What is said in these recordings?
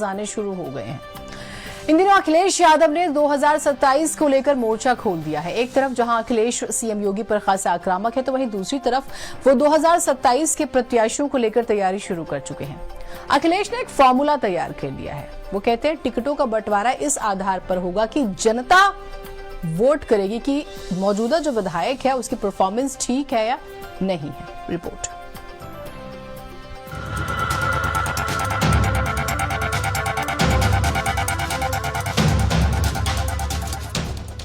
आने शुरू हो गए हैं। इन दिनों अखिलेश यादव ने 2027 को लेकर मोर्चा खोल दिया है। एक तरफ जहां अखिलेश सीएम योगी पर खासा आक्रामक है, तो वहीं दूसरी तरफ वो 2027 के प्रत्याशियों को लेकर तैयारी शुरू कर चुके हैं। अखिलेश ने एक फॉर्मूला तैयार कर लिया है। वो कहते हैं टिकटों का बंटवारा इस आधार पर होगा कि जनता वोट करेगी कि मौजूदा जो विधायक है उसकी परफॉर्मेंस ठीक है या नहीं है। रिपोर्ट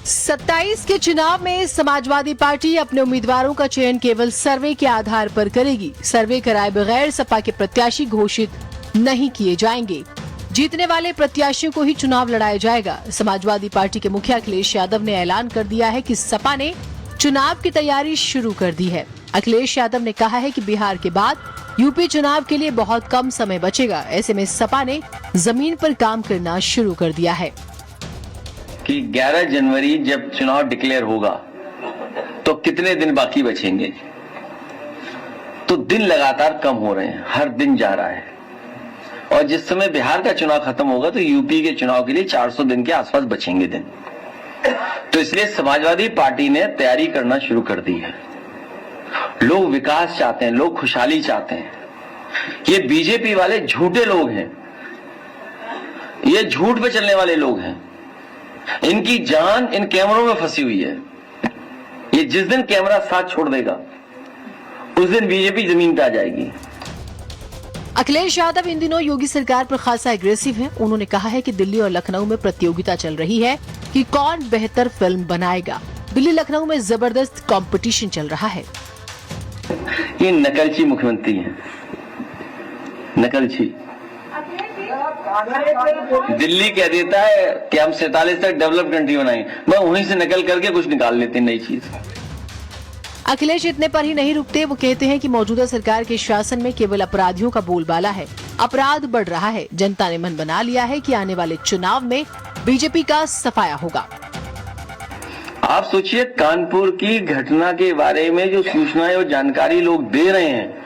27 के चुनाव में समाजवादी पार्टी अपने उम्मीदवारों का चयन केवल सर्वे के आधार पर करेगी। सर्वे कराए बगैर सपा के प्रत्याशी घोषित नहीं किए जाएंगे। जीतने वाले प्रत्याशियों को ही चुनाव लड़ाया जाएगा। समाजवादी पार्टी के मुखिया अखिलेश यादव ने ऐलान कर दिया है कि सपा ने चुनाव की तैयारी शुरू कर दी है। अखिलेश यादव ने कहा है कि बिहार के बाद यूपी चुनाव के लिए बहुत कम समय बचेगा। ऐसे में सपा ने जमीन पर काम करना शुरू कर दिया है कि 11 जनवरी जब चुनाव डिक्लेयर होगा तो कितने दिन बाकी बचेंगे। तो दिन लगातार कम हो रहे हैं, हर दिन जा रहा है। और जिस समय बिहार का चुनाव खत्म होगा तो यूपी के चुनाव के लिए 400 दिन के आसपास बचेंगे दिन। तो इसलिए समाजवादी पार्टी ने तैयारी करना शुरू कर दी है। लोग विकास चाहते हैं, लोग खुशहाली चाहते हैं। ये बीजेपी वाले झूठे लोग हैं, ये झूठ पे चलने वाले लोग हैं। इनकी जान इन कैमरों में फंसी हुई है। ये जिस दिन कैमरा साथ छोड़ देगा उस दिन बीजेपी जमीन पे आ जाएगी। अखिलेश यादव इन दिनों योगी सरकार पर खासा एग्रेसिव हैं। उन्होंने कहा है कि दिल्ली और लखनऊ में प्रतियोगिता चल रही है कि कौन बेहतर फिल्म बनाएगा। दिल्ली लखनऊ में जबरदस्त कंपटीशन चल रहा है। ये नकलची मुख्यमंत्री है, नकलची। दिल्ली कह देता है कि हम 47 तक डेवलप कंट्री बनाएंगे, वह वहीं से नकल करके कुछ निकाल लेते हैं नई चीज। अखिलेश इतने पर ही नहीं रुकते। वो कहते हैं कि मौजूदा सरकार के शासन में केवल अपराधियों का बोलबाला है। अपराध बढ़ रहा है। जनता ने मन बना लिया है कि आने वाले चुनाव में बीजेपी का सफाया होगा। आप सोचिए, कानपुर की घटना के बारे में जो सूचनाएं और जानकारी लोग दे रहे हैं,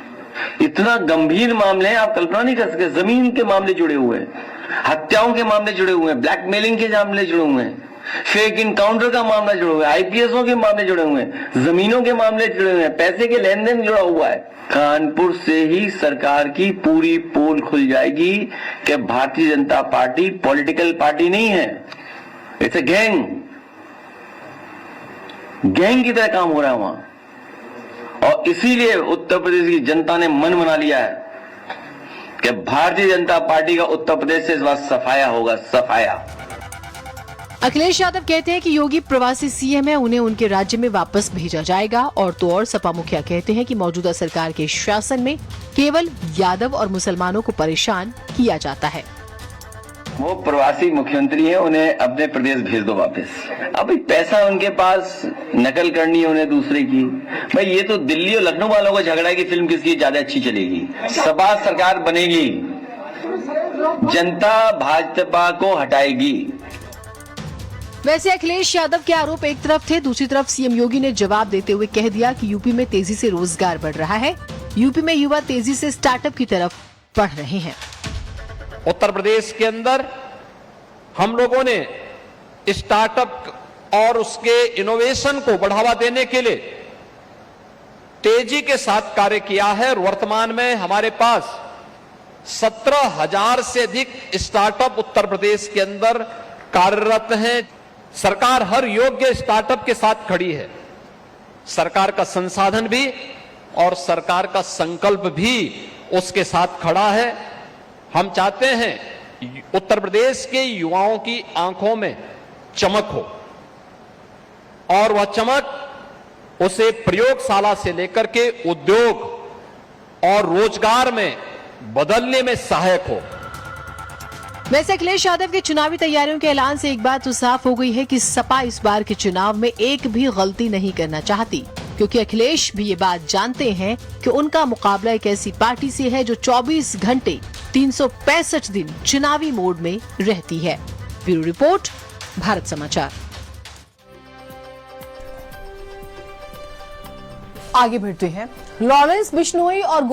इतना गंभीर मामले हैं, आप कल्पना नहीं कर सकते। जमीन के मामले जुड़े हुए हैं, हत्याओं के मामले जुड़े हुए हैं, ब्लैकमेलिंग के मामले जुड़े हुए हैं, फेक इनकाउंटर का मामला जुड़े हुए हैं, आईपीएसओं के मामले जुड़े हुए हैं, जमीनों के मामले जुड़े हुए हैं, पैसे के लेन देन जुड़ा हुआ है। कानपुर से ही सरकार की पूरी पोल खुल जाएगी कि Bharatiya Janata party political party नहीं है, इट्स अ गैंग। गैंग की तरह काम हो रहा है वहां। और इसीलिए उत्तर प्रदेश की जनता ने मन बना लिया है कि भारतीय जनता पार्टी का उत्तर प्रदेश से इस बार सफाया होगा, सफाया। अखिलेश यादव कहते हैं कि योगी प्रवासी सीएम है, उन्हें उनके राज्य में वापस भेजा जाएगा। और तो और सपा मुखिया कहते हैं कि मौजूदा सरकार के शासन में केवल यादव और मुसलमानों को परेशान किया जाता है। वो प्रवासी मुख्यमंत्री हैं, उन्हें अपने प्रदेश भेज दो वापस। अभी पैसा उनके पास, नकल करनी है उन्हें दूसरे की। भाई ये तो दिल्ली और लखनऊ वालों का झगड़ा है कि फिल्म किसकी ज्यादा अच्छी चलेगी। सपा सरकार बनेगी, जनता भाजपा को हटाएगी। वैसे अखिलेश यादव के आरोप एक तरफ थे, दूसरी तरफ सीएम योगी ने जवाब देते हुए कह दिया कि यूपी में तेजी से रोजगार बढ़ रहा है। यूपी में युवा तेजी से स्टार्टअप की तरफ बढ़ रहे हैं। उत्तर प्रदेश के अंदर हम लोगों ने स्टार्टअप और उसके इनोवेशन को बढ़ावा देने के लिए तेजी के साथ कार्य किया है। और वर्तमान में हमारे पास 17,000 से अधिक स्टार्टअप उत्तर प्रदेश के अंदर कार्यरत हैं। सरकार हर योग्य स्टार्टअप के साथ खड़ी है। सरकार का संसाधन भी और सरकार का संकल्प भी उसके साथ खड़ा है। हम चाहते हैं उत्तर प्रदेश के युवाओं की आंखों में चमक हो और वह चमक उसे प्रयोगशाला से लेकर के उद्योग और रोजगार में बदलने में सहायक हो। वैसे अखिलेश यादव की चुनावी तैयारियों के ऐलान से एक बात तो साफ हो गई है कि सपा इस बार के चुनाव में एक भी गलती नहीं करना चाहती, क्योंकि अखिलेश भी ये बात जानते हैं कि उनका मुकाबला एक ऐसी पार्टी से है जो 24 घंटे 365 दिन चुनावी मोड में रहती है। ब्यूरो रिपोर्ट, भारत समाचार। आगे बढ़ते हैं। लॉरेंस बिश्नोई और